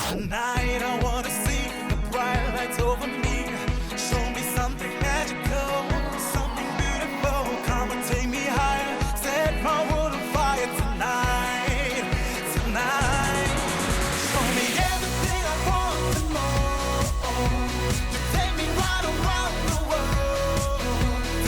Tonight I wanna see the bright lights over me. Show me something magical, something beautiful. Come and take me higher, set my world on fire tonight, tonight. Show me everything I want and more. You take me right around the world.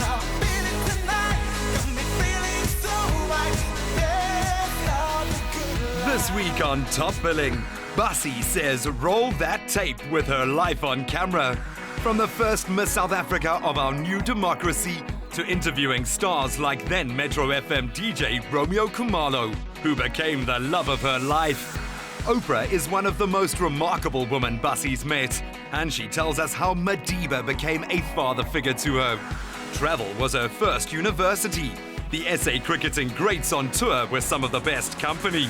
I'm feeling tonight, got me feeling so right. Best of the good. This week on Top Billing, Bassie says roll that tape with her life on camera. From the first Miss South Africa of our new democracy to interviewing stars like then Metro FM DJ Romeo Kumalo, who became the love of her life. Oprah is one of the most remarkable women Bassie's met, and she tells us how Madiba became a father figure to her. Travel was her first university. The SA cricketing greats on tour with some of the best company.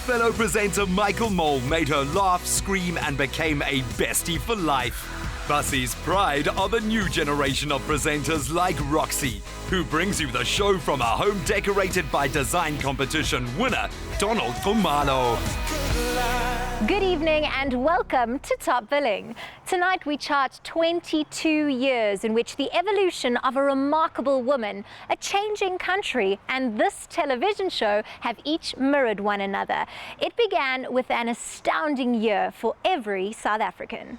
Fellow presenter Michael Mole made her laugh, scream, and became a bestie for life. Bassie's pride are the new generation of presenters like Roxy, who brings you the show from a home decorated by design competition winner Donald Kumalo. Good evening and welcome to Top Billing. Tonight we chart 22 years in which the evolution of a remarkable woman, a changing country, and this television show have each mirrored one another. It began with an astounding year for every South African.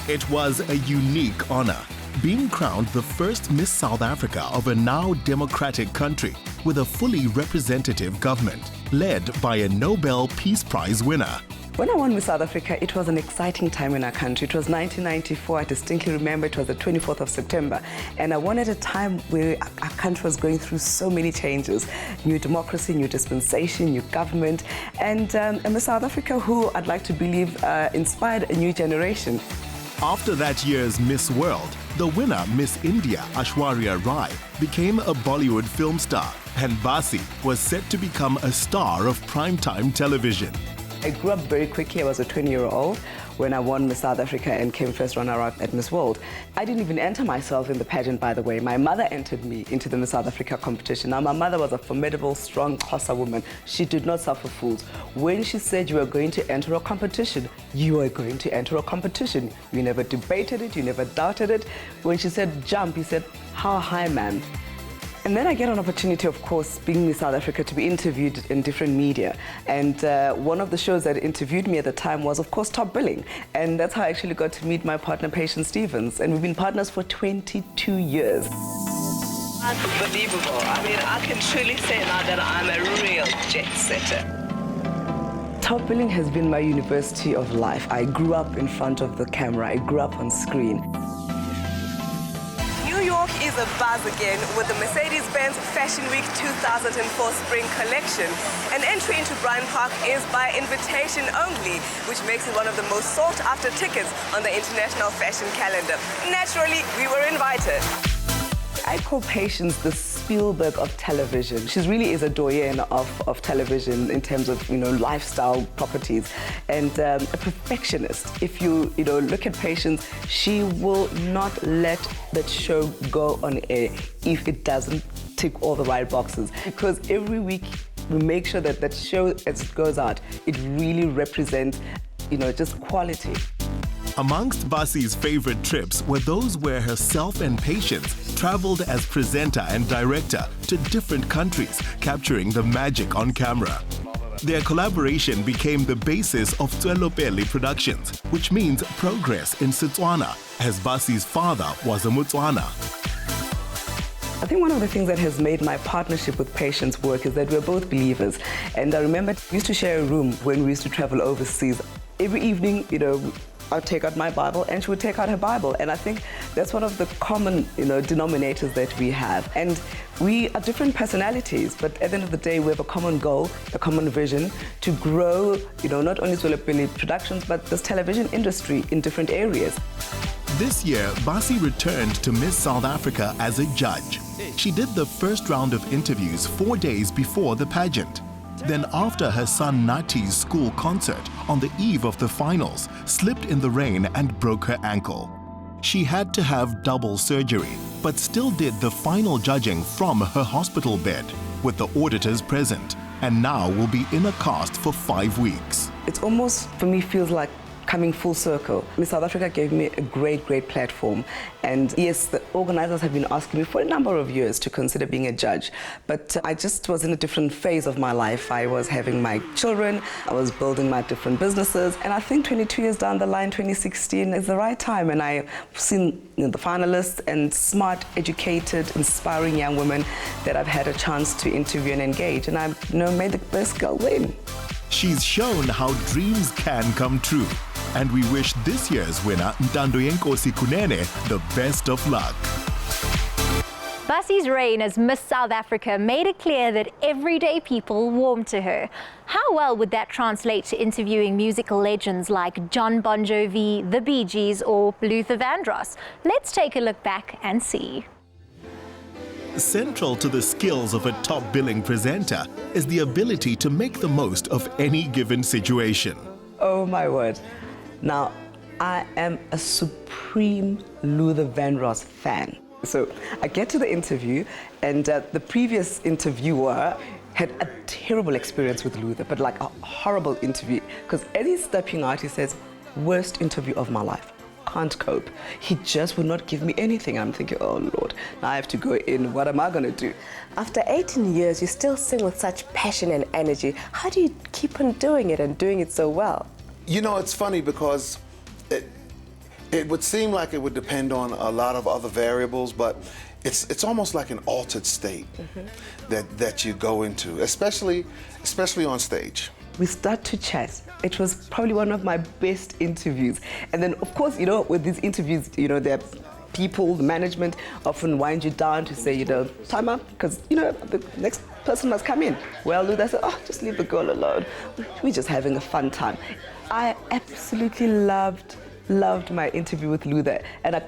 It was a unique honor, being crowned the first Miss South Africa of a now democratic country with a fully representative government, led by a Nobel Peace Prize winner. When I won Miss South Africa, it was an exciting time in our country. It was 1994. I distinctly remember it was the 24th of September. And I won at a time where our country was going through so many changes. New democracy, new dispensation, new government. And Miss South Africa, who I'd like to believe inspired a new generation. After that year's Miss World, the winner, Miss India Aishwarya Rai, became a Bollywood film star, and Bassie was set to become a star of primetime television. I grew up very quickly. I was a 20-year-old when I won Miss South Africa and came first runner-up at Miss World. I didn't even enter myself in the pageant, by the way. My mother entered me into the Miss South Africa competition. Now, my mother was a formidable, strong Xhosa woman. She did not suffer fools. When she said you were going to enter a competition, you were going to enter a competition. You never debated it, you never doubted it. When she said jump, you said, how high, ma'am? And then I get an opportunity, of course, being Miss South Africa, to be interviewed in different media. And one of the shows that interviewed me at the time was, of course, Top Billing. And that's how I actually got to meet my partner, Patience Stevens. And we've been partners for 22 years. Unbelievable. I mean, I can truly say now that I'm a real jet setter. Top Billing has been my university of life. I grew up in front of the camera. I grew up on screen. New York is a buzz again with the Mercedes-Benz Fashion Week 2004 Spring Collection. An entry into Bryant Park is by invitation only, which makes it one of the most sought-after tickets on the international fashion calendar. Naturally, we were invited. I call Patience the Spielberg of television. She really is a doyen of television in terms of, lifestyle properties, and a perfectionist. If you look at Patience, she will not let that show go on air if it doesn't tick all the right boxes. Because every week we make sure that that show, as it goes out, it really represents, just quality. Amongst Bassie's favorite trips were those where herself and Patience traveled as presenter and director to different countries, capturing the magic on camera. Their collaboration became the basis of Tswelopele Productions, which means progress in Setswana, as Bassie's father was a Motswana. I think one of the things that has made my partnership with Patience work is that we're both believers. And I remember we used to share a room when we used to travel overseas. Every evening, I'd take out my Bible and she would take out her Bible. And I think that's one of the common, denominators that we have. And we are different personalities, but at the end of the day, we have a common goal, a common vision to grow, not only Tswelopele Productions, but this television industry in different areas. This year, Bassie returned to Miss South Africa as a judge. She did the first round of interviews 4 days before the pageant. Then after her son Nati's school concert on the eve of the finals, slipped in the rain and broke her ankle. She had to have double surgery, but still did the final judging from her hospital bed, with the auditors present. and now will be in a cast for 5 weeks. It's almost, for me, feels like coming full circle. Miss South Africa gave me a great platform, and yes, the organizers have been asking me for a number of years to consider being a judge, but I just was in a different phase of my life. I was having my children, I was building my different businesses, and I think 22 years down the line, 2016 is the right time, and I've seen the finalists and smart, educated, inspiring young women that I've had a chance to interview and engage, and I've made the best girl win. She's shown how dreams can come true. And we wish this year's winner, Ntandoyenkosi Kunene, the best of luck. Bassie's reign as Miss South Africa made it clear that everyday people warmed to her. How well would that translate to interviewing musical legends like John Bon Jovi, the Bee Gees, or Luther Vandross? Let's take a look back and see. Central to the skills of a top-billing presenter is the ability to make the most of any given situation. Oh my word. Now, I am a supreme Luther Vandross fan. So I get to the interview, and the previous interviewer had a terrible experience with Luther, but like a horrible interview. Because as he's stepping out, he says, worst interview of my life. Can't cope. He just would not give me anything. I'm thinking, oh Lord, now I have to go in. What am I going to do? After 18 years, you still sing with such passion and energy. How do you keep on doing it and doing it so well? You know, it's funny because it would seem like it would depend on a lot of other variables, but it's almost like an altered state that you go into, especially on stage. We start to chat. It was probably one of my best interviews. And then, of course, with these interviews, there are people, the management often wind you down to say, time up, because, the next person must come in. Well, Luther said, oh, just leave the girl alone. We're just having a fun time. I absolutely loved my interview with Luther, and I,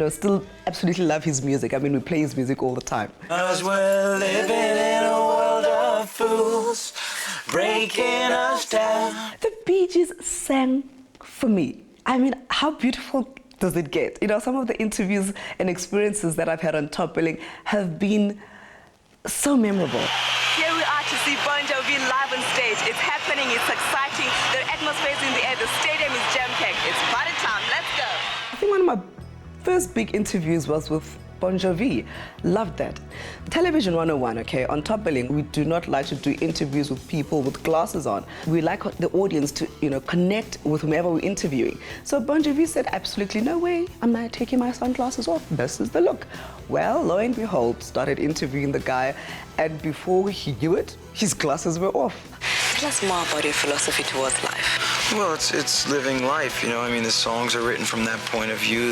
still absolutely love his music. I mean, we play his music all the time. As we're living in a world of fools, breaking us down. The Bee Gees sang for me. I mean, how beautiful does it get? Some of the interviews and experiences that I've had on Top Billing have been so memorable. Here we are to see Bon Jovi live on stage. It's happening, it's exciting. The atmosphere is in the air, the stadium is jam-packed. It's party time, let's go. I think one of my first big interviews was with Bon Jovi. Loved that. Television 101, okay? On Top Billing, we do not like to do interviews with people with glasses on. We like the audience to, connect with whomever we're interviewing. So Bon Jovi said, absolutely no way. I'm not taking my sunglasses off. This is the look. Well, lo and behold, started interviewing the guy, and before he knew it, his glasses were off. Tell us more about your philosophy towards life. Well, it's living life, I mean, the songs are written from that point of view.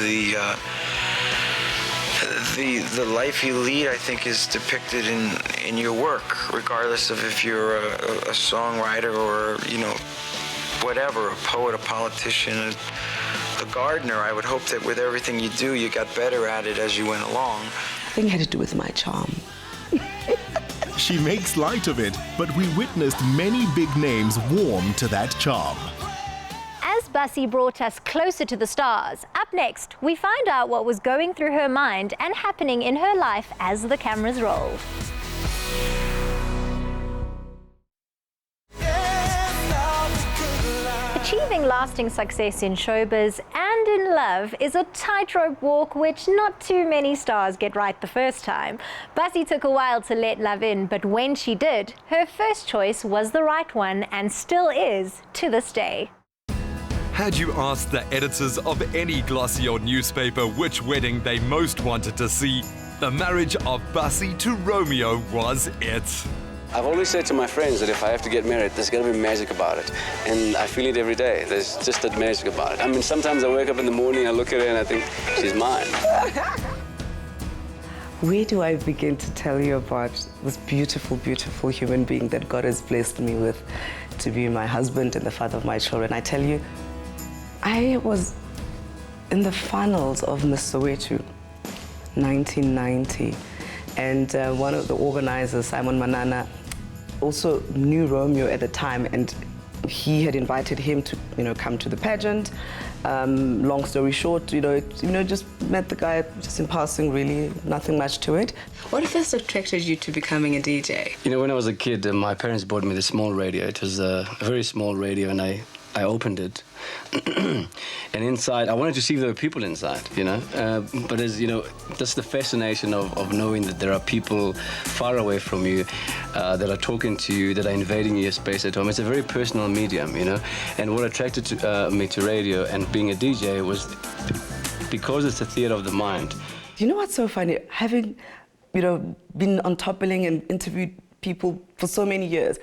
The life you lead, I think, is depicted in your work, regardless of if you're a songwriter or, whatever, a poet, a politician, a gardener. I would hope that with everything you do, you got better at it as you went along. I think it had to do with my charm. She makes light of it, but we witnessed many big names warm to that charm. As Bassie brought us closer to the stars, up next, we find out what was going through her mind and happening in her life as the cameras rolled. Achieving lasting success in showbiz and in love is a tightrope walk which not too many stars get right the first time. Bassie took a while to let love in, but when she did, her first choice was the right one and still is to this day. Had you asked the editors of any glossy or newspaper which wedding they most wanted to see, the marriage of Bassie to Romeo was it. I've always said to my friends that if I have to get married, there's got to be magic about it. And I feel it every day. There's just that magic about it. I mean, sometimes I wake up in the morning, I look at her and I think, she's mine. Where do I begin to tell you about this beautiful, beautiful human being that God has blessed me with to be my husband and the father of my children? I tell you, I was in the finals of Miss Soweto, 1990. And one of the organizers, Simon Manana, also knew Romeo at the time, and he had invited him to, come to the pageant. Long story short, just met the guy just in passing, really, nothing much to it. What first attracted you to becoming a DJ? When I was a kid, my parents bought me this small radio. It was a very small radio, and I opened it. And inside, I wanted to see if there were people inside, But as that's the fascination of knowing that there are people far away from you that are talking to you, that are invading your space at home. It's a very personal medium, And what attracted me to radio and being a DJ was because it's a theater of the mind. You know what's so funny? Having, been on Top Billing and interviewed people for so many years,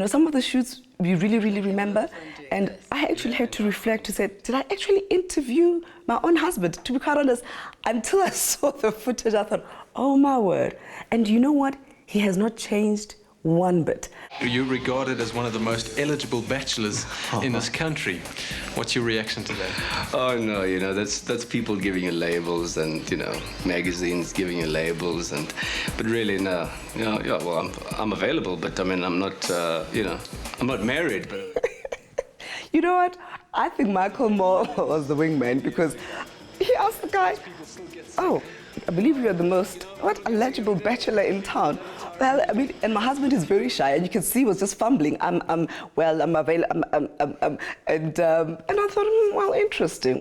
some of the shoots we really, really remember. And I actually had to reflect to say, did I actually interview my own husband? To be quite honest, until I saw the footage, I thought, oh my word. And you know what? He has not changed one bit. You're regarded as one of the most eligible bachelors in this country. What's your reaction to that? Oh no, that's people giving you labels and magazines giving you labels but really no. Well, I'm available, but I mean I'm not I'm not married, but. You know what? I think Michael Moore was the wingman because he asked the guy, oh, I believe you're the most eligible bachelor in town. Well, I mean, and my husband is very shy, and you can see he was just fumbling. I'm available, and I thought, well, interesting.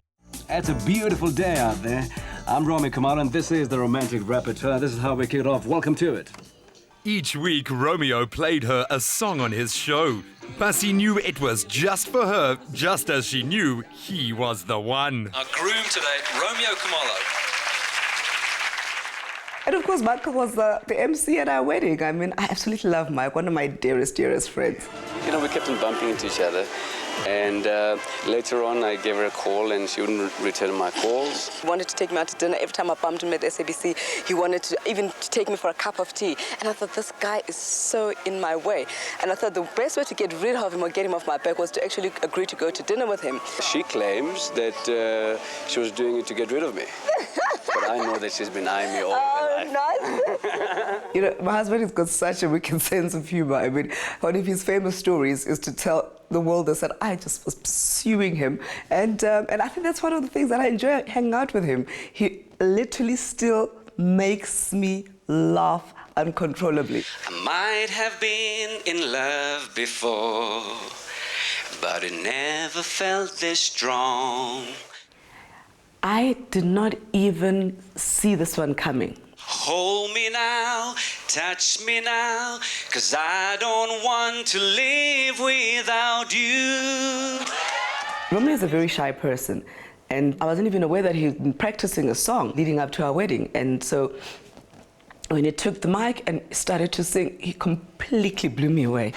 It's a beautiful day out there. I'm Bassie Kumalo, and this is the Romantic Repertoire. This is how we kick it off. Welcome to it. Each week, Romeo played her a song on his show. Bassie knew it was just for her, just as she knew he was the one. Our groom today, Romeo Kumalo. And of course, Michael was the MC at our wedding. I mean, I absolutely love Mike, one of my dearest friends. We kept on bumping into each other. And later on, I gave her a call, and she wouldn't return my calls. He wanted to take me out to dinner. Every time I bumped him at the SABC, he wanted to even take me for a cup of tea. And I thought, this guy is so in my way. And I thought the best way to get rid of him or get him off my back was to actually agree to go to dinner with him. She claims that she was doing it to get rid of me. But I know that she's been eyeing me all her life. Nice. My husband has got such a wicked sense of humor. I mean, one of his famous stories is to tell the world that I just was pursuing him. And I think that's one of the things that I enjoy hanging out with him. He literally still makes me laugh uncontrollably. I might have been in love before, but it never felt this strong. I did not even see this one coming. Hold me now, touch me now, 'cause I don't want to live without you. Romeo is a very shy person, and I wasn't even aware that he'd been practicing a song leading up to our wedding. And so when he took the mic and started to sing, he completely blew me away.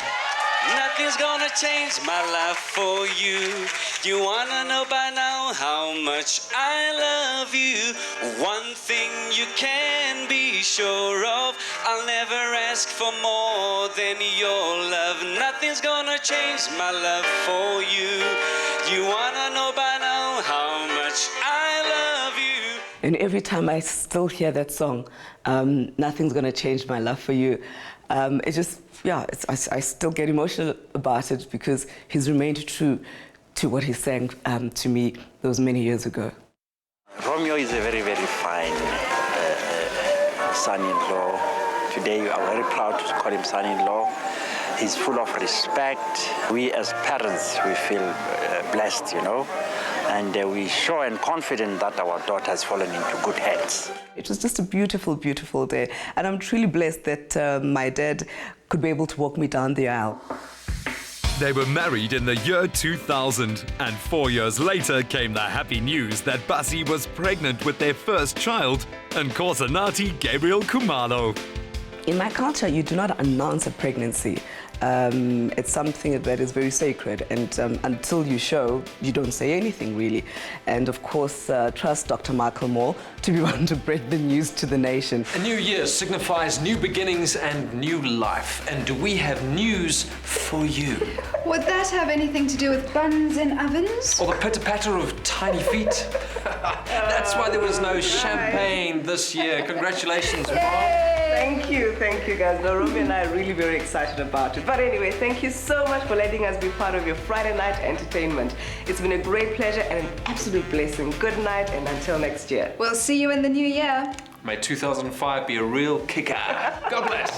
Nothing's gonna change my love for you. You wanna know by now how much I love you. One thing you can be sure of, I'll never ask for more than your love. Nothing's gonna change my love for you. You wanna know by now how much I love you. And every time I still hear that song, Nothing's Gonna Change My Love for You, it just, I still get emotional about it because he's remained true to what he sang to me those many years ago. Romeo is a very, very fine son-in-law. Today we are very proud to call him son-in-law. He's full of respect. We as parents, we feel blessed, and we sure and confident that our daughter has fallen into good hands. It was just a beautiful, beautiful day. And I'm truly blessed that my dad could be able to walk me down the aisle. They were married in the year 2000, and 4 years later came the happy news that Bassie was pregnant with their first child, Nkosinati Gabriel Kumalo. In my culture, you do not announce a pregnancy. It's something that is very sacred, and until you show, you don't say anything really. And of course, trust Dr. Michael Moore to be one to break the news to the nation. A new year signifies new beginnings and new life. And do we have news for you? Would that have anything to do with buns and ovens? Or the pitter-patter of tiny feet? That's why there was no champagne this year. Congratulations, Mom. Thank you guys. Now, Romy and I are really very excited about it. But anyway, thank you so much for letting us be part of your Friday night entertainment. It's been a great pleasure and an absolute blessing. Good night and until next year. We'll see you in the new year. May 2005 be a real kicker. God bless.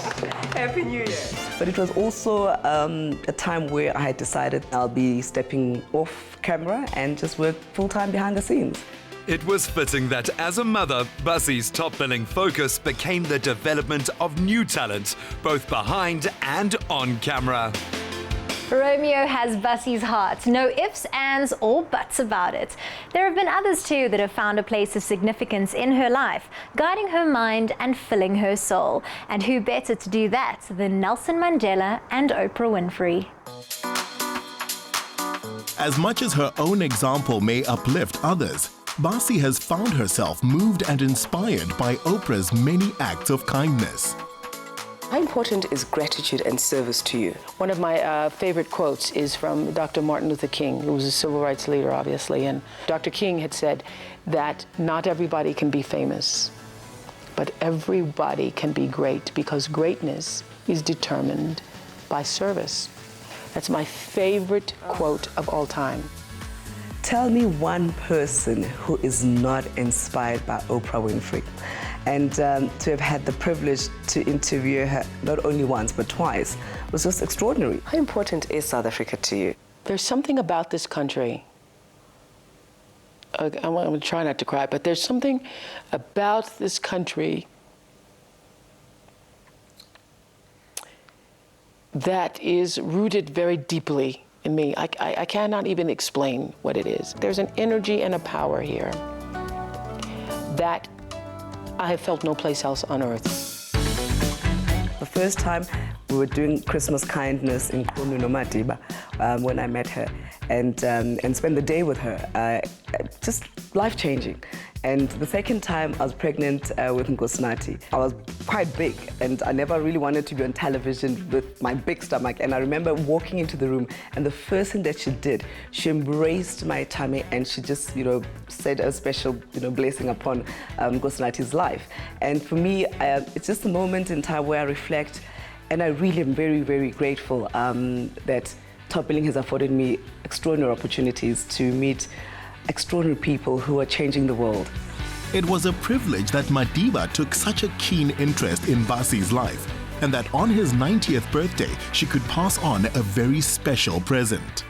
Happy New Year. But it was also a time where I had decided I'll be stepping off camera and just work full-time behind the scenes. It was fitting that as a mother, Bassie's top billing focus became the development of new talent, both behind and on camera. Romeo has Bassie's heart. No ifs, ands, or buts about it. There have been others too that have found a place of significance in her life, guiding her mind and filling her soul. And who better to do that than Nelson Mandela and Oprah Winfrey? As much as her own example may uplift others, Bassie has found herself moved and inspired by Oprah's many acts of kindness. How important is gratitude and service to you? One of my favorite quotes is from Dr. Martin Luther King, who was a civil rights leader, obviously. And Dr. King had said that not everybody can be famous, but everybody can be great, because greatness is determined by service. That's my favorite quote of all time. Tell me one person who is not inspired by Oprah Winfrey. And to have had the privilege to interview her not only once but twice was just extraordinary. How important is South Africa to you? There's something about this country. I'm going to try not to cry, but there's something about this country that is rooted very deeply in me. I cannot even explain what it is. There's an energy and a power here that I have felt no place else on earth. The first time we were doing Christmas kindness in Kunu no Madiba when I met her and spent the day with her, just life-changing. And the second time I was pregnant with Nkosinathi. I was quite big and I never really wanted to be on television with my big stomach. And I remember walking into the room and the first thing that she did, she embraced my tummy and she just, said a special, blessing upon Nkosinathi's life. And for me, it's just a moment in time where I reflect, and I really am very, very grateful that Top Billing has afforded me extraordinary opportunities to meet extraordinary people who are changing the world. It was a privilege that Madiba took such a keen interest in Bassie's life, and that on his 90th birthday, she could pass on a very special present.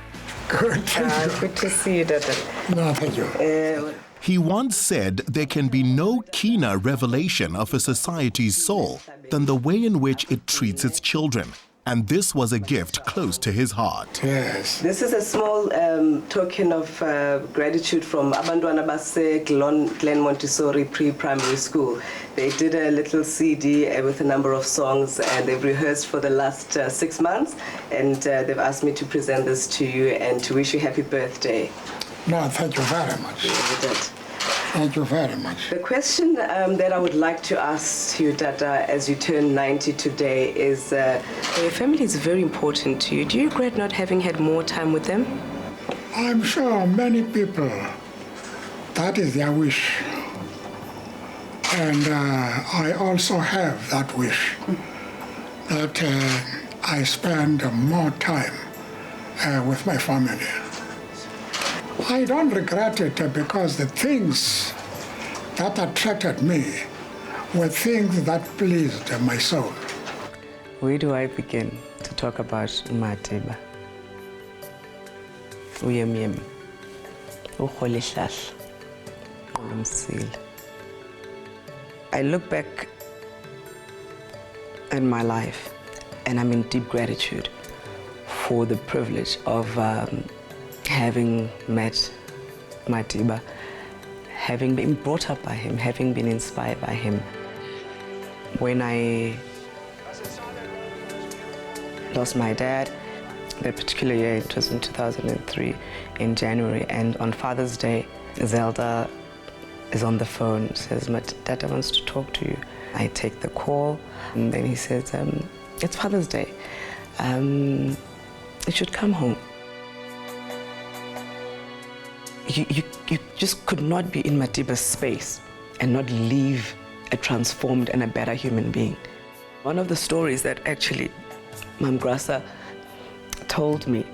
Good to see you, Dada. No, thank you. He once said there can be no keener revelation of a society's soul than the way in which it treats its children. And this was a gift close to his heart. Yes. This is a small token of gratitude from Abantwana Base Glen Montessori Pre-Primary School. They did a little CD with a number of songs and they've rehearsed for the last 6 months. And they've asked me to present this to you and to wish you happy birthday. No, thank you very much. Thank you very much. The question that I would like to ask you, Tata, as you turn 90 today is, your family is very important to you. Do you regret not having had more time with them? I'm sure many people, that is their wish. And I also have that wish, that I spend more time with my family. I don't regret it because the things that attracted me were things that pleased my soul. Where do I begin to talk about Madiba? Uyemyemi, ukholihlahla, ulumsile. I look back in my life and I'm in deep gratitude for the privilege of having met Madiba, having been brought up by him, having been inspired by him. When I lost my dad, that particular year, it was in 2003, in January, and on Father's Day, Zelda is on the phone, says, Dada wants to talk to you. I take the call, and then he says, it's Father's Day. You should come home. You just could not be in Madiba's space and not leave a transformed and a better human being. One of the stories that actually Mam Grasa told me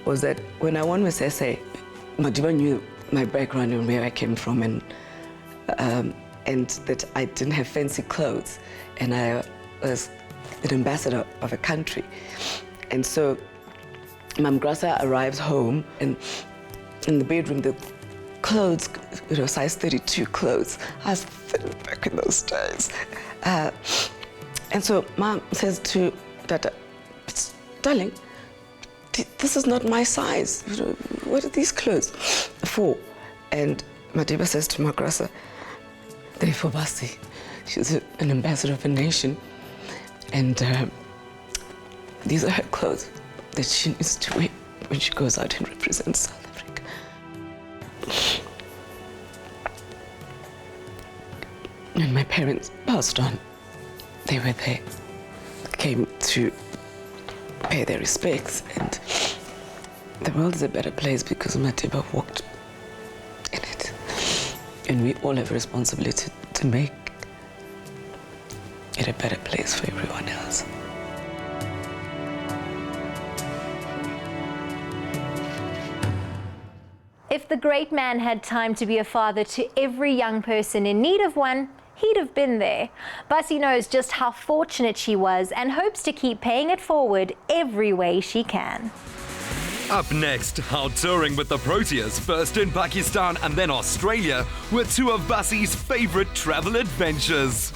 was that when I won Miss SA, Madiba knew my background and where I came from, and that I didn't have fancy clothes, and I was an ambassador of a country. And so Mam Grasa arrives home, and in the bedroom, the clothes, size 32 clothes. I was thin back in those days. And so Mom says to Dada, darling, this is not my size. What are these clothes for? And Madiba says to Magrasa, they're for Bassie. She's an ambassador of a nation. And these are her clothes that she needs to wear when she goes out and represents South Africa. When my parents passed on, they were there, came to pay their respects, and the world is a better place because Madiba walked in it. And we all have a responsibility to make it a better place for everyone else. If the great man had time to be a father to every young person in need of one, he'd have been there. Bassie knows just how fortunate she was and hopes to keep paying it forward every way she can. Up next, how touring with the Proteas, first in Pakistan and then Australia, were two of Bassie's favorite travel adventures.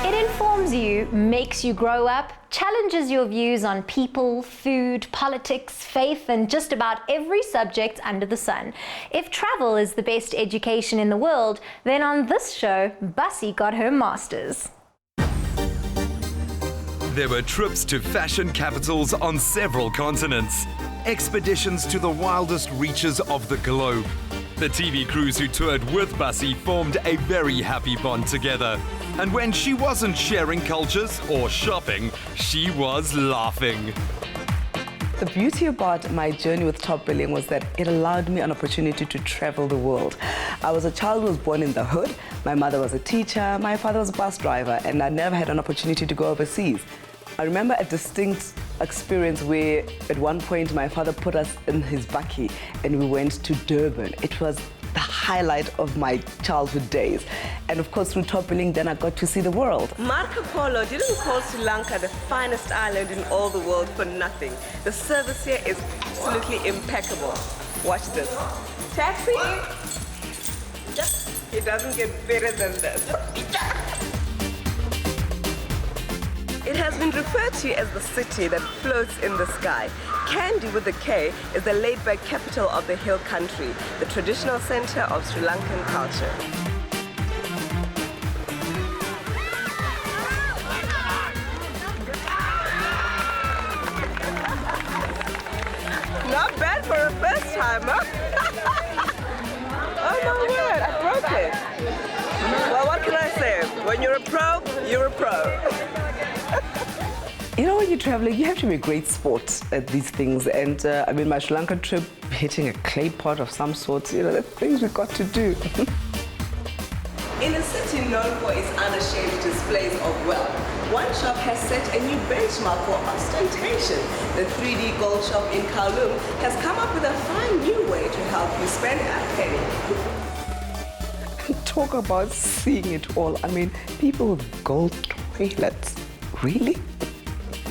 It informs you, makes you grow up, challenges your views on people, food, politics, faith, and just about every subject under the sun. If travel is the best education in the world, then on this show, Bassie got her master's. There were trips to fashion capitals on several continents, expeditions to the wildest reaches of the globe. The TV crews who toured with Bassie formed a very happy bond together. And when she wasn't sharing cultures or shopping, she was laughing. The beauty about my journey with Top Billing was that it allowed me an opportunity to travel the world. I was a child who was born in the hood. My mother was a teacher, my father was a bus driver, and I never had an opportunity to go overseas. I remember a distinct experience where at one point my father put us in his bakkie and we went to Durban. It was the highlight of my childhood days. And of course, through Top Billing, then I got to see the world. Marco Polo didn't call Sri Lanka the finest island in all the world for nothing. The service here is absolutely impeccable. Watch this. Taxi? It doesn't get better than this. It has been referred to as the city that floats in the sky. Kandy with a K is the laid-back capital of the hill country, the traditional center of Sri Lankan culture. Not bad for a first timer. Oh my word, I broke it. Well, what can I say? When you're a pro, you're a pro. You know, when you're traveling, you have to be a great sport at these things. And I mean, my Sri Lanka trip, hitting a clay pot of some sort, the things we got to do. In a city known for its unashamed displays of wealth, one shop has set a new benchmark for ostentation. The 3D gold shop in Kowloon has come up with a fine new way to help you spend that penny. Talk about seeing it all. I mean, people with gold toilets. Really?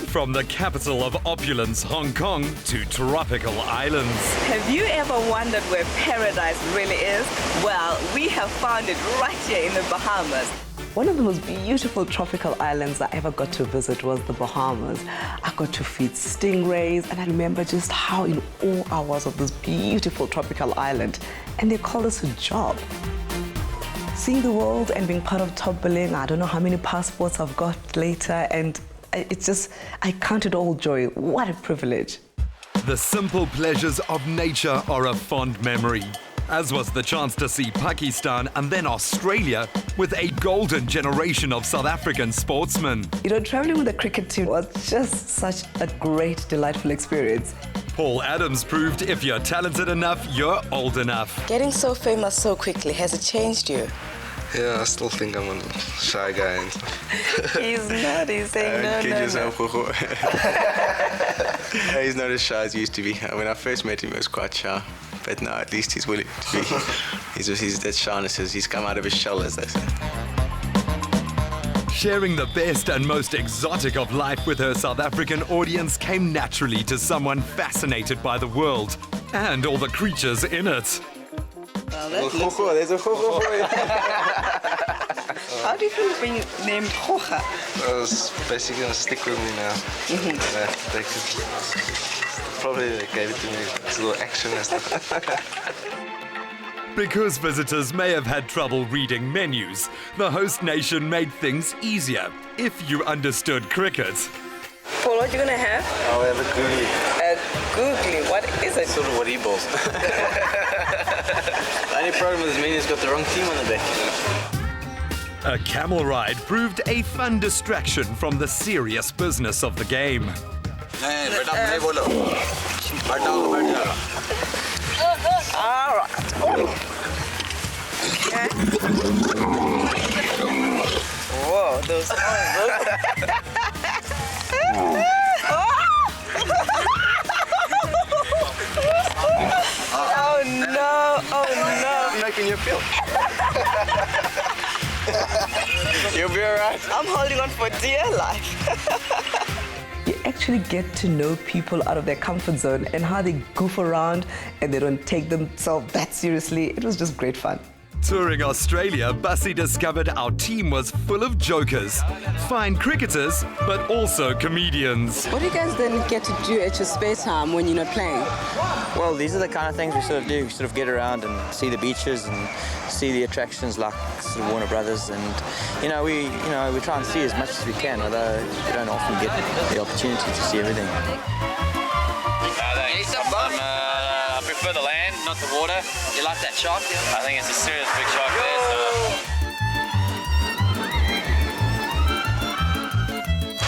From the capital of opulence, Hong Kong, to tropical islands. Have you ever wondered where paradise really is? Well, we have found it right here in the Bahamas. One of the most beautiful tropical islands I ever got to visit was the Bahamas. I got to feed stingrays, and I remember just how in awe I was of this beautiful tropical island. And they called us a job. Seeing the world and being part of Top Billing, I don't know how many passports I've got later, and it's just, I count it all joy. What a privilege. The simple pleasures of nature are a fond memory, as was the chance to see Pakistan and then Australia with a golden generation of South African sportsmen. Traveling with the cricket team was just such a great, delightful experience. Paul Adams proved if you're talented enough, you're old enough. Getting so famous so quickly, has it changed you? Yeah, I still think I'm a shy guy and stuff. He's not. He's saying no. He's not as shy as he used to be. When I first met him, he was quite shy. But now at least he's willing to be. He's that shyness. He's come out of his shell, as they say. Sharing the best and most exotic of life with her South African audience came naturally to someone fascinated by the world and all the creatures in it. There's a Gogo for you. How do you feel being named Goga? It's basically gonna stick with me now. Probably they gave it to me. It's a little action and stuff. Because visitors may have had trouble reading menus, the host nation made things easier if you understood cricket. Paul, what are you going to have? I'll have a googly. A googly? What is it? Sort of what he balls. The only problem with his menu is got the wrong team on the back. A camel ride proved a fun distraction from the serious business of the game. All right. Okay. Whoa, those Oh no, oh no. I'm making you feel. You'll be alright. I'm holding on for dear life. You actually get to know people out of their comfort zone and how they goof around and they don't take themselves that seriously. It was just great fun. Touring Australia, Bassie discovered our team was full of jokers, fine cricketers, but also comedians. What do you guys then get to do at your spare time when you're not playing? Well, these are the kind of things we sort of do. We sort of get around and see the beaches and see the attractions like sort of Warner Brothers, and we try and see as much as we can, although we don't often get the opportunity to see everything. I prefer the land, not the water. You like that shark? I think it's a serious big shark there.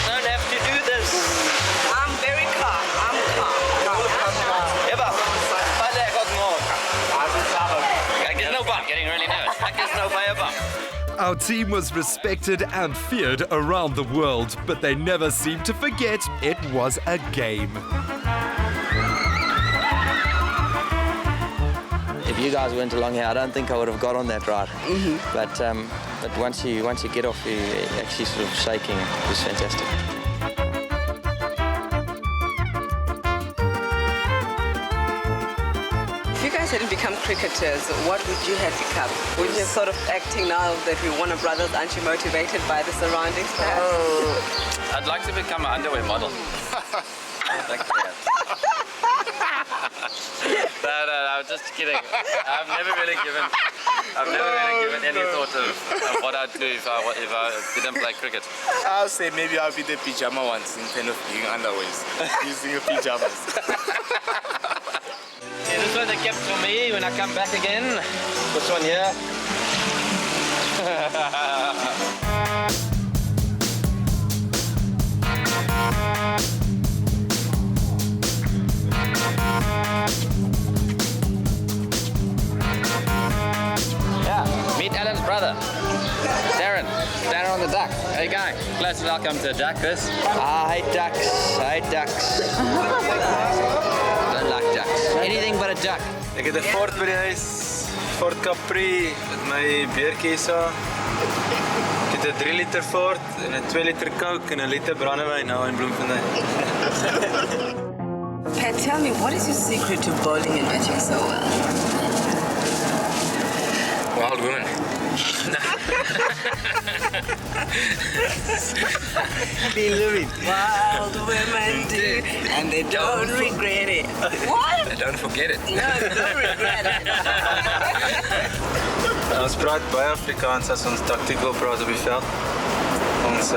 Don't have to do this. I'm very calm. I'm calm. Eva, I'm getting really nervous. Our team was respected and feared around the world, but they never seemed to forget it was a game. If you guys weren't along here, I don't think I would have got on that ride. But once you get off, you're actually sort of shaking. It was fantastic. If you guys hadn't become cricketers, what would you have become? Would you sort of acting now that we Warner Brothers? Aren't you motivated by the surroundings, perhaps? I'd like to become an underwear model. No, I'm just kidding. I've never really given any thought of what I'd do if I didn't play cricket. I'll say maybe I'll be the pyjama ones instead of being underwears, using your pyjamas. Yeah, this one's a gift for me when I come back again. This one here. Meet Alan's brother, Darren on the duck. How you going? Glad to welcome to Duck, Chris. I hate ducks. Don't like ducks. Anything but a duck. Ek het 'n fort by die huis, Fort Capri met my beertjies daar. Ek het 'n 3 liter fort en 'n 2 liter Coke en 'n liter brandewyn nou in Bloemfontein. Pat, tell me, what is your secret to bowling and batting so well? Wild woman. Be living. Wild women do, and they don't regret it. What? They don't forget it. No, they don't regret it. Ons praat baie Afrikaans as ons taktiek wil praat op die veld. Ons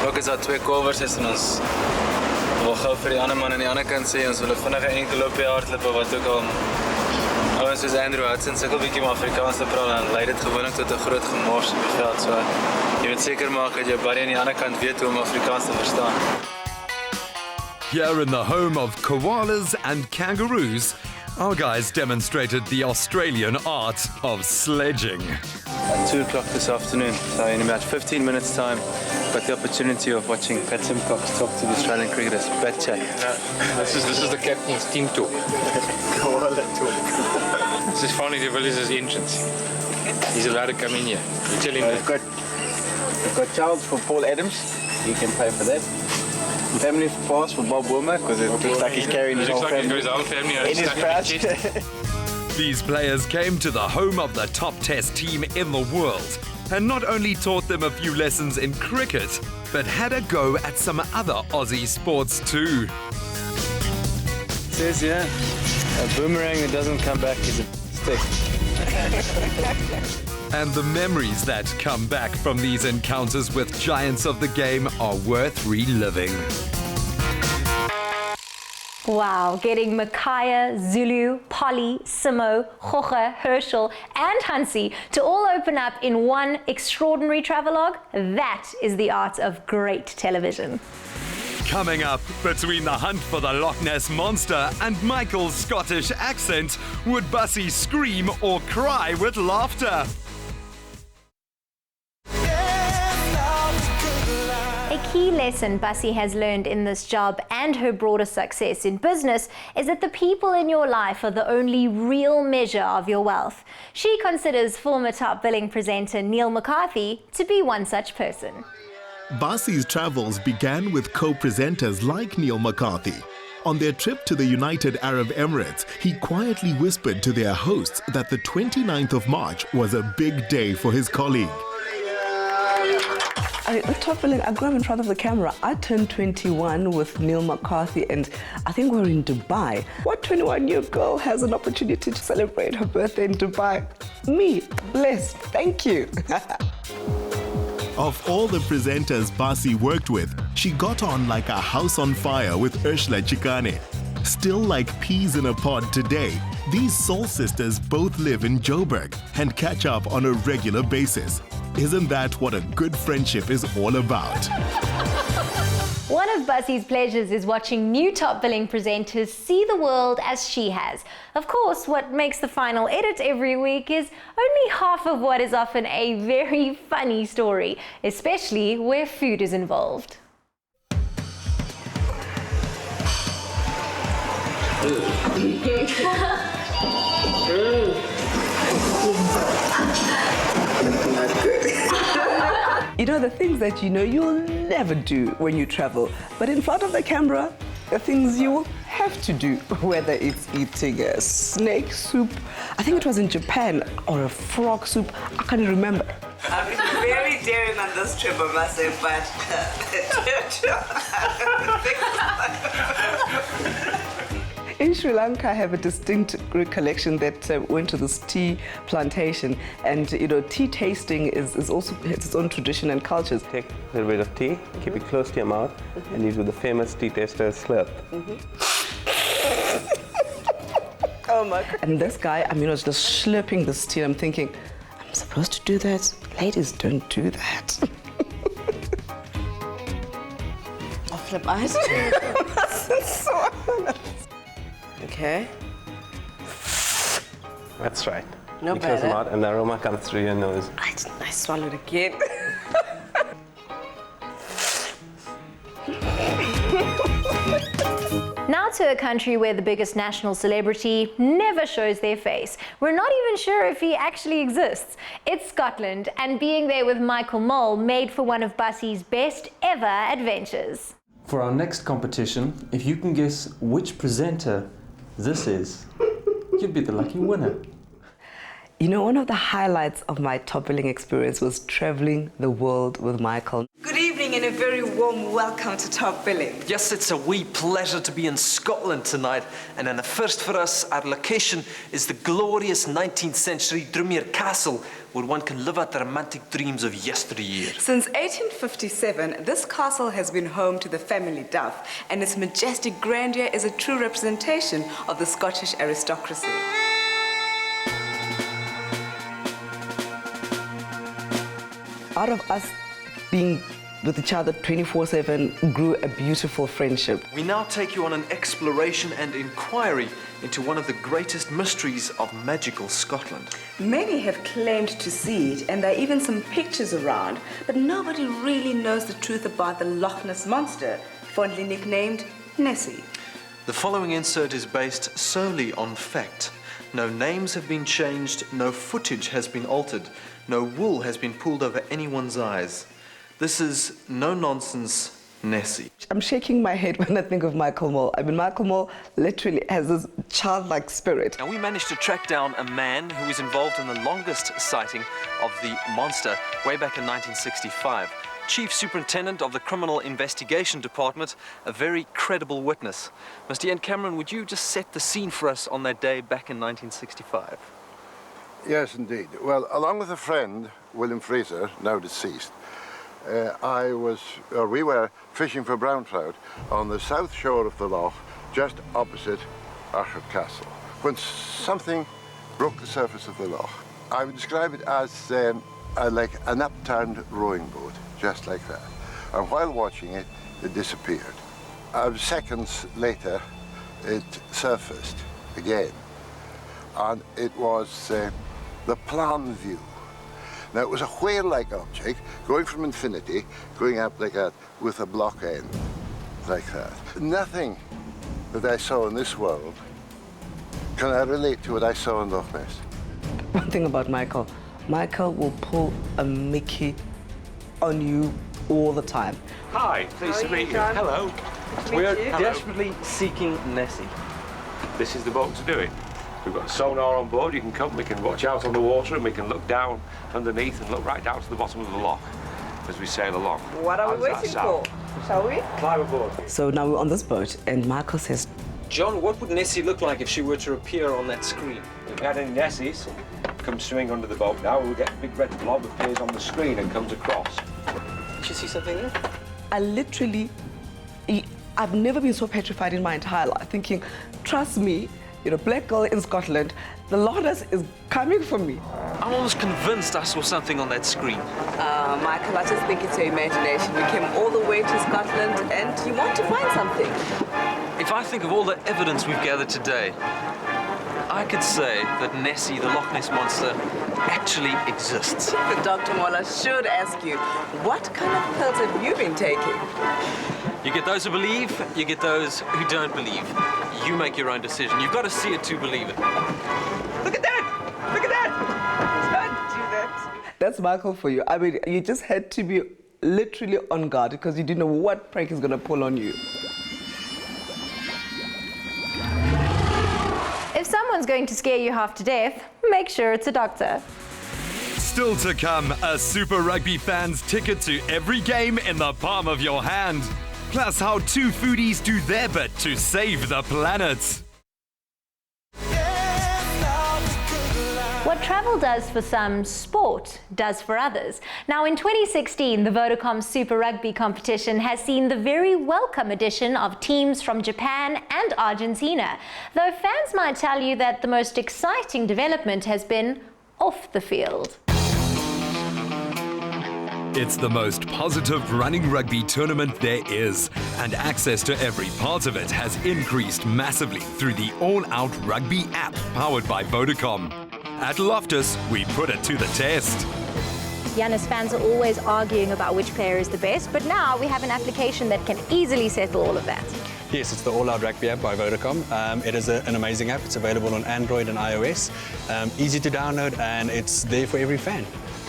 ook as daar 2 covers is en ons wil gou vir die ander man aan die ander kant sê ons wil 'n vinnige enkel loopie hardloop of wat ook al. Ouens soos Andrew Hudson sukkel bietjie om Afrikaans te praat en lei dit gewoonlik tot 'n groot gemors op die veld. So jy moet seker maak dat jou buddy aan die ander kant weet hoe om Afrikaans te verstaan. Here in the home of koalas and kangaroos, Our guys demonstrated the Australian art of sledging. At 2 o'clock this afternoon, so in about 15 minutes' time, got the opportunity of watching Pat Simcox talk to the Australian cricketers. Bad chat. This is the captain's team talk. This is finally de Villiers' entrance. He's allowed to come in here. You tell him We've got Charles for Paul Adams. He can pay for that. Family pass for Bob Wilmer, because it looks like he's carrying his whole family in his pouch. These players came to the home of the top test team in the world and not only taught them a few lessons in cricket, but had a go at some other Aussie sports too. It says here, a boomerang that doesn't come back is a stick. And the memories that come back from these encounters with giants of the game are worth reliving. Wow, getting Micaiah, Zulu, Polly, Simo, Jorge, Herschel, and Hansi to all open up in one extraordinary travelogue, that is the art of great television. Coming up, between the hunt for the Loch Ness monster and Michael's Scottish accent, would Bassie scream or cry with laughter? A key lesson Bassie has learned in this job and her broader success in business is that the people in your life are the only real measure of your wealth. She considers former top billing presenter Neil McCarthy to be one such person. Bassie's travels began with co-presenters like Neil McCarthy. On their trip to the United Arab Emirates, he quietly whispered to their hosts that the 29th of March was a big day for his colleague. The top billing, I grew up in front of the camera. I turned 21 with Neil McCarthy, and I think we were in Dubai. What 21-year girl has an opportunity to celebrate her birthday in Dubai? Me, blessed, thank you. Of all the presenters Bassie worked with, she got on like a house on fire with Ursula Chikane. Still like peas in a pod today, these soul sisters both live in Joburg and catch up on a regular basis. Isn't that what a good friendship is all about? One of Bassie's pleasures is watching new top billing presenters see the world as she has. Of course, what makes the final edit every week is only half of what is often a very funny story, especially where food is involved. You know, the things that you know you'll never do when you travel, but in front of the camera, the things you will have to do, whether it's eating a snake soup, I think it was in Japan, or a frog soup, I can't remember. I've been very daring on this trip, I must say, but in Sri Lanka, I have a distinct recollection that went to this tea plantation, and you know, tea tasting is also its own tradition and cultures. Take a little bit of tea, keep it close to your mouth, and you do the famous tea taster slurp. Oh my God. And this guy, I mean, was just slurping this tea. I'm thinking, I'm supposed to do that? Ladies don't do that. I'll flip eyes. So okay. That's right. No you close better. them out and the aroma comes through your nose. I swallowed again. Now to a country where the biggest national celebrity never shows their face. We're not even sure if he actually exists. It's Scotland, and being there with Michael Mole made for one of Bassie's best ever adventures. For our next competition, if you can guess which presenter this is, you'd be the lucky winner. You know, one of the highlights of my top billing experience was traveling the world with Michael. Good evening and a very warm welcome to Top Billing. Yes, it's a wee pleasure to be in Scotland tonight, and in a first for us, our location is the glorious 19th century Drumere Castle, where one can live out the romantic dreams of yesteryear. Since 1857, this castle has been home to the family Duff, and its majestic grandeur is a true representation of the Scottish aristocracy. Out of us being with each other 24/7, grew a beautiful friendship. We now take you on an exploration and inquiry into one of the greatest mysteries of magical Scotland. Many have claimed to see it, and there are even some pictures around, but nobody really knows the truth about the Loch Ness monster, fondly nicknamed Nessie. The following insert is based solely on fact. No names have been changed, no footage has been altered, no wool has been pulled over anyone's eyes. This is no-nonsense Nessie. I'm shaking my head when I think of Michael Moore. I mean, Michael Moore literally has this childlike spirit. Now, we managed to track down a man who was involved in the longest sighting of the monster way back in 1965. Chief Superintendent of the Criminal Investigation Department, a very credible witness. Mr. Ian Cameron, would you just set the scene for us on that day back in 1965? Yes, indeed. Well, along with a friend, William Fraser, now deceased, we were fishing for brown trout on the south shore of the Loch, just opposite Ashford Castle, when something broke the surface of the Loch. I would describe it as like an upturned rowing boat, just like that. And while watching it, it disappeared. Seconds later, it surfaced again, and it was the plan view. Now, it was a whale-like object going from infinity, going up like that with a block end, like that. Nothing that I saw in this world can I relate to what I saw in Loch Ness. One thing about Michael will pull a Mickey on you all the time. Hi, pleased to meet you. Hello. We're desperately seeking Nessie. This is the boat to do it. We've got sonar on board. You can come, we can watch out on the water, and we can look down underneath and look right down to the bottom of the loch as we sail along. What are we waiting for? Shall we? Climb aboard. So now we're on this boat, and Michael says, John, what would Nessie look like if she were to appear on that screen? If we had any Nessies come swimming under the boat now, we'll get a big red blob appears on the screen and comes across. Did you see something there? I've never been so petrified in my entire life, thinking, trust me, black girl in Scotland, the Loch Ness is coming for me. I'm almost convinced I saw something on that screen. Michael, I just think it's your imagination. You came all the way to Scotland and you want to find something. If I think of all the evidence we've gathered today, I could say that Nessie, the Loch Ness monster, actually exists. Dr. Moller should ask you, what kind of pills have you been taking? You get those who believe, you get those who don't believe. You make your own decision. You've got to see it to believe it. Look at that! Look at that! Don't do that. That's Michael for you. I mean, you just had to be literally on guard because you didn't know what prank he's going to pull on you. If someone's going to scare you half to death, make sure it's a doctor. Still to come, a Super Rugby fan's ticket to every game in the palm of your hand. Plus how two foodies do their bit to save the planet. What travel does for some, sport does for others. Now, in 2016, the Vodacom Super Rugby competition has seen the very welcome addition of teams from Japan and Argentina, though fans might tell you that the most exciting development has been off the field. It's the most positive running rugby tournament there is, and access to every part of it has increased massively through the Out Rugby App powered by Vodacom. At Loftus, we put it to the test. Giannis fans are always arguing about which player is the best, but now we have an application that can easily settle all of that. Yes, it's the Out Rugby App by Vodacom. It is an amazing app. It's available on Android and iOS. Easy to download, and it's there for every fan.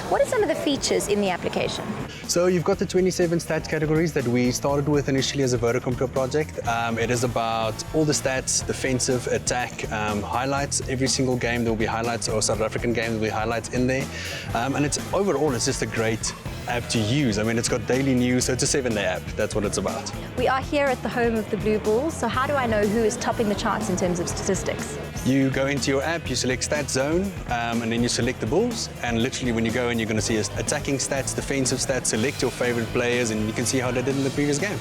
What are some of the features in the application? So you've got the 27 stats categories that we started with initially as a Vodacom project. It is about all the stats, defensive, attack, highlights. Every single game there will be highlights, or South African game there will be highlights in there. And overall it's just a great app to use. I mean, it's got daily news, so it's a 7-day app. That's what it's about. We are here at the home of the Blue Bulls, so how do I know who is topping the charts in terms of statistics? You go into your app, you select stat zone, and then you select the Bulls, and literally when you go in, you're going to see attacking stats, defensive stats, select your favorite players, and you can see how they did in the previous game.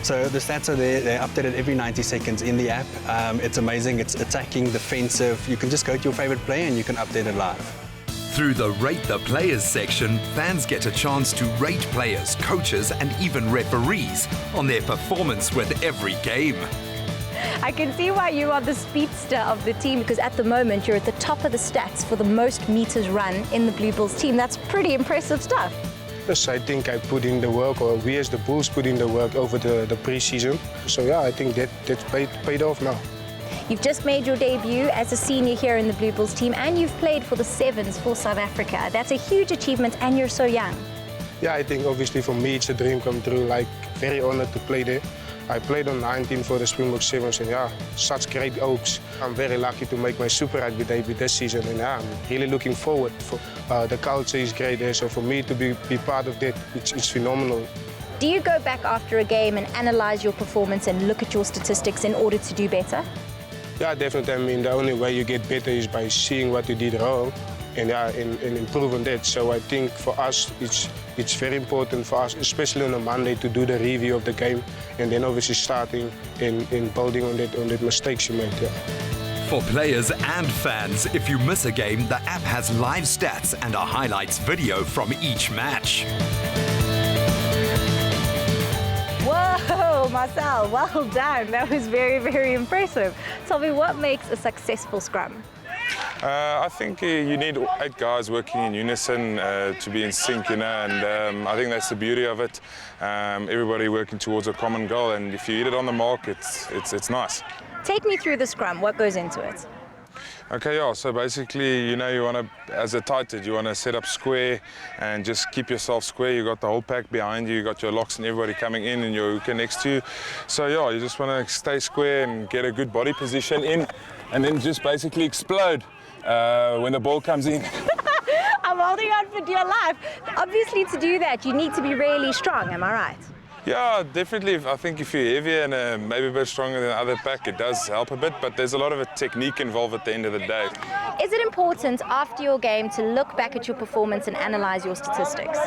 So the stats are there, they're updated every 90 seconds in the app. It's amazing, it's attacking, defensive. You can just go to your favorite player and you can update it live. Through the Rate the Players section, fans get a chance to rate players, coaches, and even referees on their performance with every game. I can see why you are the speedster of the team, because at the moment you're at the top of the stats for the most meters run in the Blue Bulls team. That's pretty impressive stuff. Yes, I think I put in the work, or we as the Bulls put in the work over the pre-season. So yeah, I think that's paid off now. You've just made your debut as a senior here in the Blue Bulls team, and you've played for the Sevens for South Africa. That's a huge achievement, and you're so young. Yeah, I think obviously for me it's a dream come true. Like, very honored to play there. I played on 19 for the Springbok Sevens, and yeah, such great oaks. I'm very lucky to make my Super Rugby debut this season, and yeah, I'm really looking forward. The culture is great there, so for me to be part of that, it's phenomenal. Do you go back after a game and analyze your performance and look at your statistics in order to do better? Yeah, definitely. I mean, the only way you get better is by seeing what you did wrong and improving that. So I think for us, it's very important for us, especially on a Monday, to do the review of the game and then obviously starting and building on that mistakes you made. Yeah. For players and fans, if you miss a game, the app has live stats and a highlights video from each match. Whoa, Marcel, well done. That was very, very impressive. Tell me, what makes a successful scrum? I think you need 8 guys working in unison to be in sync, you know, and I think that's the beauty of it. Everybody working towards a common goal, and if you hit it on the mark, it's nice. Take me through the scrum. What goes into it? Okay, yeah, so basically, you know, you want to, as a tight end, you want to set up square and just keep yourself square. You got the whole pack behind you, you got your locks and everybody coming in and your hooker next to you. So yeah, you just want to stay square and get a good body position in, and then just basically explode when the ball comes in. I'm holding on for dear life. Obviously, to do that, you need to be really strong, am I right? Yeah, definitely. I think if you're heavier and maybe a bit stronger than the other pack, it does help a bit, but there's a lot of a technique involved at the end of the day. Is it important after your game to look back at your performance and analyze your statistics?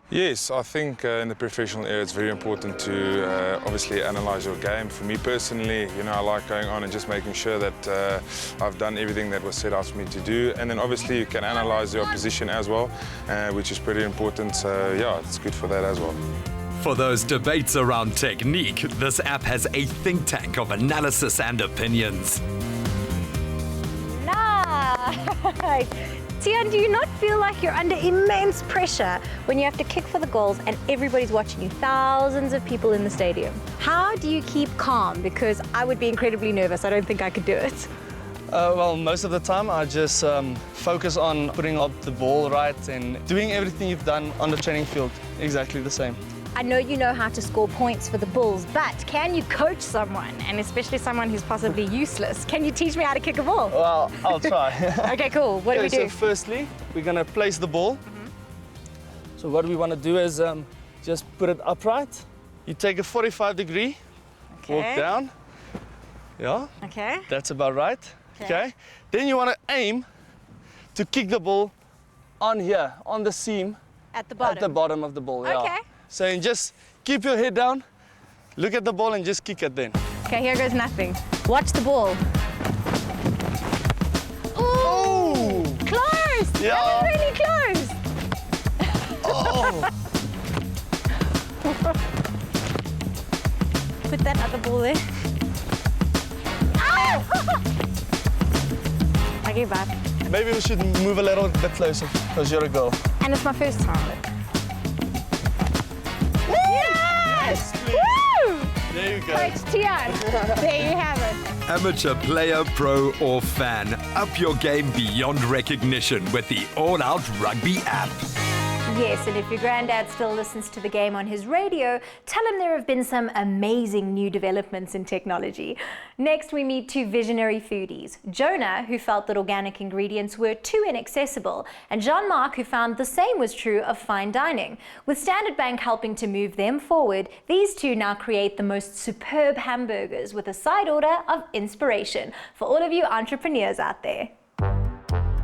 Yes, I think in the professional area it's very important to obviously analyze your game. For me personally, you know, I like going on and just making sure that I've done everything that was set out for me to do, and then obviously you can analyze your opposition as well, which is pretty important. So yeah, it's good for that as well. For those debates around technique, this app has a think tank of analysis and opinions. Nice! Tian, do you not feel like you're under immense pressure when you have to kick for the goals and everybody's watching you, thousands of people in the stadium? How do you keep calm? Because I would be incredibly nervous. I don't think I could do it. Well, most of the time I just focus on putting up the ball right and doing everything you've done on the training field exactly the same. I know you know how to score points for the Bulls, but can you coach someone, and especially someone who's possibly useless? Can you teach me how to kick a ball? Well, I'll try. Okay, cool. What do we do? So firstly, we're going to place the ball. So what we want to do is just put it upright. You take a 45-degree, walk down. Yeah. Okay. That's about right. Okay. Then you want to aim to kick the ball on here, on the seam. At the bottom? At the bottom of the ball, yeah. Okay. So you just keep your head down, look at the ball and just kick it then. Okay, here goes nothing. Watch the ball. Ooh! Close! Yeah. That was really close! Oh! Put that other ball there. Ow! I give up. Maybe we should move a little bit closer, because you're a girl. And it's my first time. Yes! Woo! There you go. Coach Tian, there you have it. Amateur player, pro or fan, up your game beyond recognition with the Out Rugby App. Yes, and if your granddad still listens to the game on his radio, tell him there have been some amazing new developments in technology. Next, we meet 2 visionary foodies. Jonah, who felt that organic ingredients were too inaccessible, and Jean-Marc, who found the same was true of fine dining. With Standard Bank helping to move them forward, these 2 now create the most superb hamburgers with a side order of inspiration for all of you entrepreneurs out there.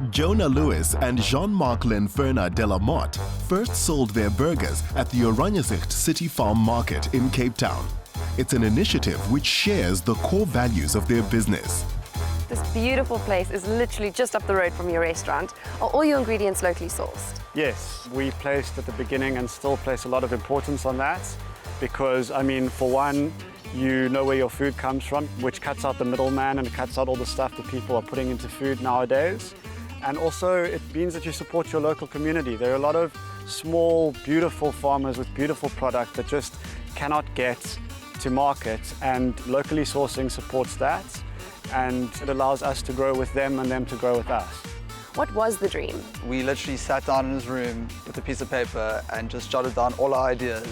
Jonah Lewis and Jean-Marc Lenferna de la Motte first sold their burgers at the Oranjezicht City Farm Market in Cape Town. It's an initiative which shares the core values of their business. This beautiful place is literally just up the road from your restaurant. Are all your ingredients locally sourced? Yes, we placed at the beginning and still place a lot of importance on that because, I mean, for one, you know where your food comes from, which cuts out the middleman and cuts out all the stuff that people are putting into food nowadays. And also, it means that you support your local community. There are a lot of small, beautiful farmers with beautiful product that just cannot get to market, and locally sourcing supports that, and it allows us to grow with them and them to grow with us. What was the dream? We literally sat down in his room with a piece of paper and just jotted down all our ideas.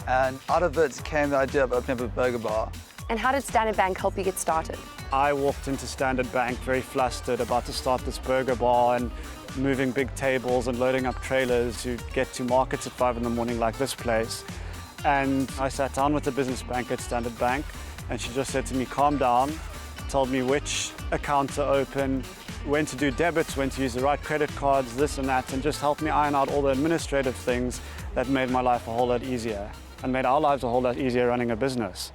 And out of it came the idea of opening up a burger bar. And how did Standard Bank help you get started? I walked into Standard Bank very flustered, about to start this burger bar and moving big tables and loading up trailers to get to markets at 5 in the morning like this place. And I sat down with the business bank at Standard Bank, and she just said to me, calm down, told me which account to open, when to do debits, when to use the right credit cards, this and that, and just helped me iron out all the administrative things that made my life a whole lot easier and made our lives a whole lot easier running a business.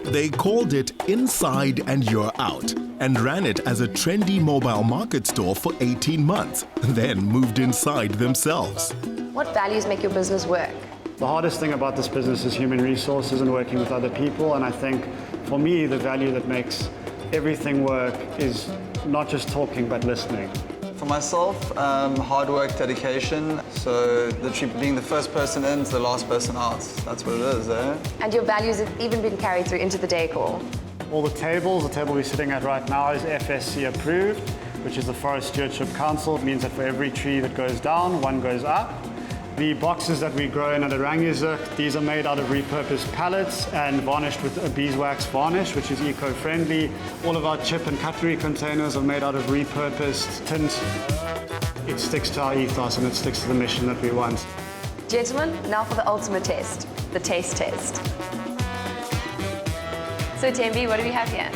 They called it Inside and You're Out and ran it as a trendy mobile market store for 18 months, then moved inside themselves. What values make your business work? The hardest thing about this business is human resources and working with other people, and I think for me the value that makes everything work is not just talking but listening. For myself, hard work, dedication, so literally being the first person in to the last person out. That's what it is, eh? And your values have even been carried through into the decor. All the table we're sitting at right now is FSC approved, which is the Forest Stewardship Council. It means that for every tree that goes down, one goes up. The boxes that we grow in at Oranguzuk, these are made out of repurposed pallets and varnished with a beeswax varnish, which is eco-friendly. All of our chip and cutlery containers are made out of repurposed tint. It sticks to our ethos and it sticks to the mission that we want. Gentlemen, now for the ultimate test, the taste test. So Tembi, what do we have here?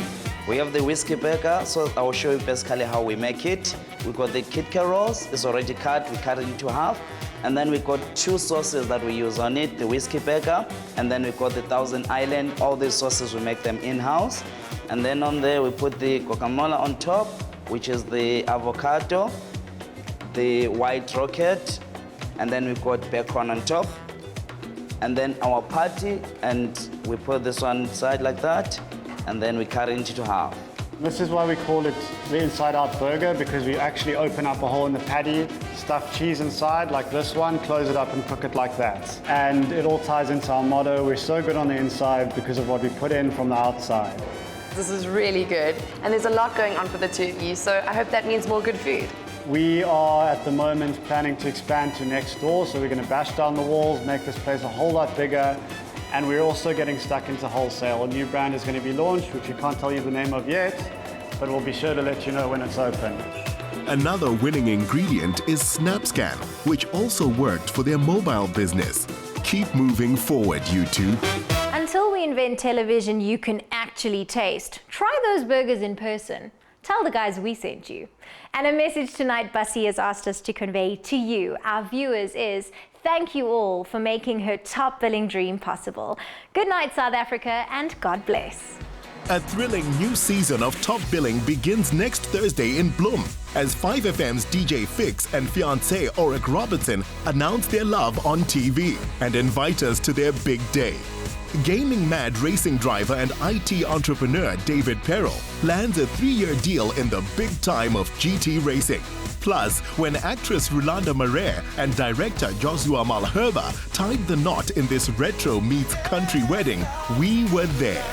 We have the whiskey burger, so I will show you basically how we make it. We got the Kit Kat rolls, it's already cut, we cut it into half. And then we got 2 sauces that we use on it, the whiskey burger, and then we got the Thousand Island. All these sauces, we make them in-house. And then on there, we put the guacamole on top, which is the avocado, the white rocket, and then we got bacon on top. And then our patty, and we put this one inside like that, and then we cut it into half. This is why we call it the inside-out burger, because we actually open up a hole in the patty, stuff cheese inside like this one, close it up and cook it like that. And it all ties into our motto, we're so good on the inside because of what we put in from the outside. This is really good, and there's a lot going on for the two of you, so I hope that means more good food. We are at the moment planning to expand to next door, so we're going to bash down the walls, make this place a whole lot bigger. And we're also getting stuck into wholesale. A new brand is going to be launched, which we can't tell you the name of yet, but we'll be sure to let you know when it's open. Another winning ingredient is SnapScan, which also worked for their mobile business. Keep moving forward, YouTube. Until we invent television you can actually taste, try those burgers in person. Tell the guys we sent you. And a message tonight Bassie has asked us to convey to you, our viewers, is thank you all for making her top billing dream possible. Good night, South Africa, and God bless. A thrilling new season of Top Billing begins next Thursday in Bloem, as 5FM's DJ Fix and fiancé Oric Robertson announce their love on TV and invite us to their big day. Gaming-mad racing driver and IT entrepreneur David Perrell lands a 3-year deal in the big time of GT racing. Plus, when actress Rolanda Marais and director Joshua Malherba tied the knot in this retro meets country wedding, we were there.